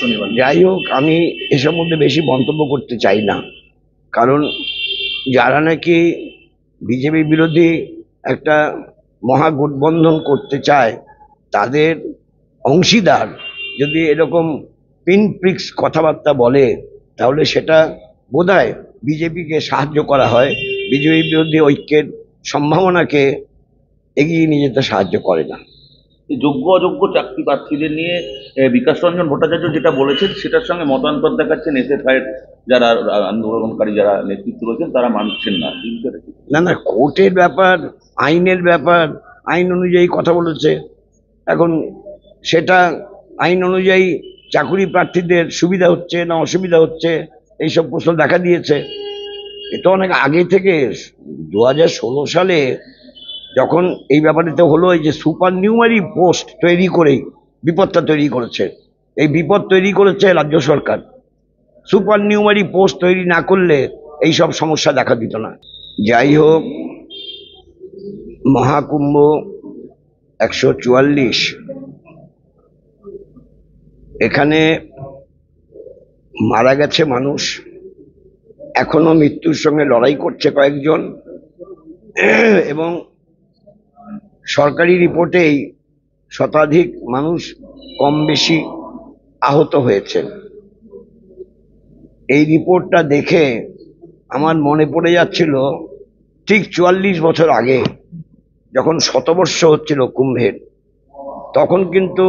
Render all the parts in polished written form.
শনিবার। যাই হোক, আমি এসব মধ্যে বেশি মন্তব্য করতে চাই না, কারণ যারা নাকি বিজেপি বিরোধী একটা মহাগঠবন্ধন করতে চায় তাদের অংশীদার যদি এরকম পিনপ্রিক্স কথাবার্তা বলে, তাহলে সেটা বোধহয় বিজেপিকে সাহায্য করা হয়, বিজেপি বিরোধী ঐক্যের সম্ভাবনাকে এগিয়ে নিয়ে যেতে সাহায্য করে না। যোগ্য অযোগ্য চাকরি প্রার্থীদের নিয়ে বিকাশ রঞ্জন ভট্টাচার্য যেটা বলেছেন সেটার সঙ্গে মতান্তর দেখাচ্ছেন এসএফআইয়ের যারা আন্দোলনকারী, যারা নেতৃত্ব রয়েছেন, তারা মানছেন না। না না, কোর্টের ব্যাপার, আইনের ব্যাপার, আইন অনুযায়ী কথা বলেছে। এখন সেটা আইন অনুযায়ী চাকুরি প্রার্থীদের সুবিধা হচ্ছে না অসুবিধা হচ্ছে, এইসব প্রশ্ন দেখা দিয়েছে। এটা অনেক আগে থেকে 2016 সালে যখন এই ব্যাপারটা হলো, এই যে সুপার নিউমারি পোস্ট তৈরি করেই বিপদটা তৈরি করেছে, এই বিপদ তৈরি করেছে রাজ্য সরকার। সুপার নিউমারি পোস্ট তৈরি না করলে এই সব সমস্যা দেখা দিত না। যাই হোক, মহাকুম্ভ 144, এখানে মারা গেছে মানুষ, এখনো মৃত্যুর সঙ্গে লড়াই করছে কয়েকজন, এবং সরকারি রিপোর্টেই শতাধিক মানুষ কম বেশি আহত হয়েছেন। এই রিপোর্টটা দেখে আমার মনে পড়ে যাচ্ছিল ঠিক 44 বছর আগে যখন শতবর্ষ হচ্ছিল কুম্ভের, তখন কিন্তু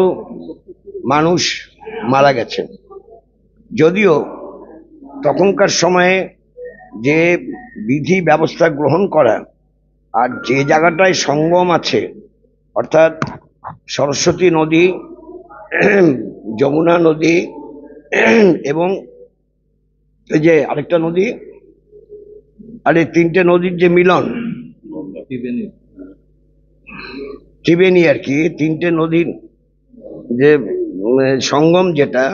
মানুষ মারা গেছেন। যদিও তখনকার সময়ে যে বিধি ব্যবস্থা গ্রহণ করা আর যে জায়গাটায় সঙ্গম আছে, অর্থাৎ সরস্বতী নদী, যমুনা নদী এবং এই যে আরেকটা নদী, আর এই তিনটে নদীর যে মিলন, ত্রিবেণী আর কি, তিনটে নদীর যে সঙ্গম, যেটা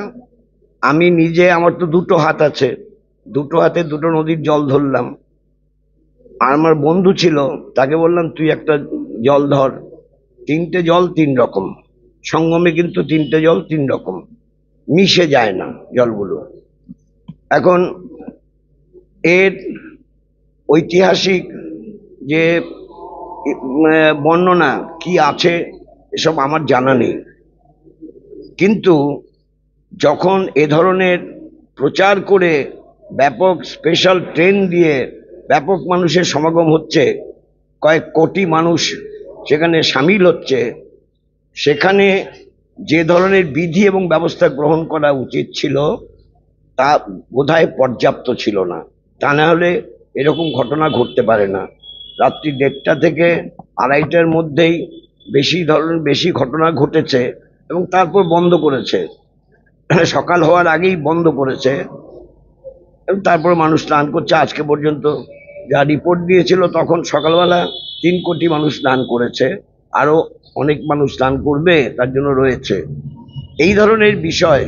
আমি নিজে, আমার তো দুটো হাত আছে, দুটো হাতে দুটো নদীর জল ধরলাম। আর আমার বন্ধু ছিল, তাকে বললাম তুই একটা জল ধর। তিনটে জল তিন রকম, সঙ্গমে কিন্তু তিনটে জল তিন রকম, মিশে যায় না জলগুলো। এখন এর ঐতিহাসিক যে বর্ণনা কি আছে এসব আমার জানা নেই, কিন্তু যখন এ ধরনের প্রচার করে ব্যাপক স্পেশাল ট্রেন দিয়ে ব্যাপক মানুষের সমাগম হচ্ছে, কয়েক কোটি মানুষ সেখানে সামিল হচ্ছে, সেখানে যে ধরনের বিধি এবং ব্যবস্থা গ্রহণ করা উচিত ছিল তা বোধহয় পর্যাপ্ত ছিল না। তা না হলে এরকম ঘটনা ঘটতে পারে না। রাত্রি 1:30 থেকে 2:30টার মধ্যেই বেশি ঘটনা ঘটেছে, এবং তারপর বন্ধ করেছে, সকাল হওয়ার আগেই বন্ধ করেছে, এবং তারপর মানুষ স্নান করছে। আজকে পর্যন্ত যা রিপোর্ট দিয়েছিল তখন সকালবেলা 3 কোটি মানুষ স্নান করেছে, আরো অনেক মানুষ স্নান করবে, তার জন্য রয়েছে। এই ধরনের বিষয়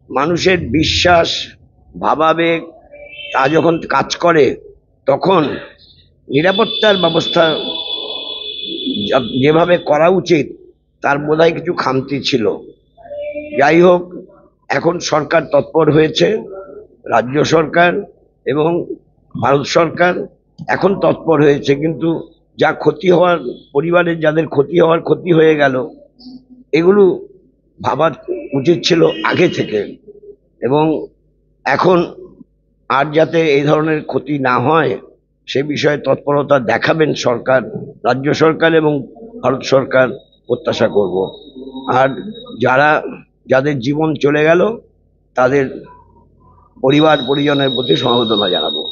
মানুষের বিশ্বাস, ভাবাবেগ তা যখন কাজ করে, তখন নিরাপত্তার ব্যবস্থা যেভাবে করা উচিত তার বোধহয় কিছু খামতি ছিল। যাই হোক, এখন সরকার তৎপর হয়েছে, রাজ্য সরকার এবং ভারত সরকার এখন তৎপর হয়েছে, কিন্তু যা ক্ষতি হওয়ার, পরিবারের যাদের ক্ষতি হয়ে গেল, এগুলো ভাবার উচিত ছিল আগে থেকে, এবং এখন আর যাতে এই ধরনের ক্ষতি না হয় সে বিষয়ে তৎপরতা দেখাবেন সরকার, রাজ্য সরকার এবং ভারত সরকার, প্রত্যাশা করব। আর যাদের জীবন চলে গেল তাদের পরিবার পরিজনের প্রতি সমবেদনা জানাবো।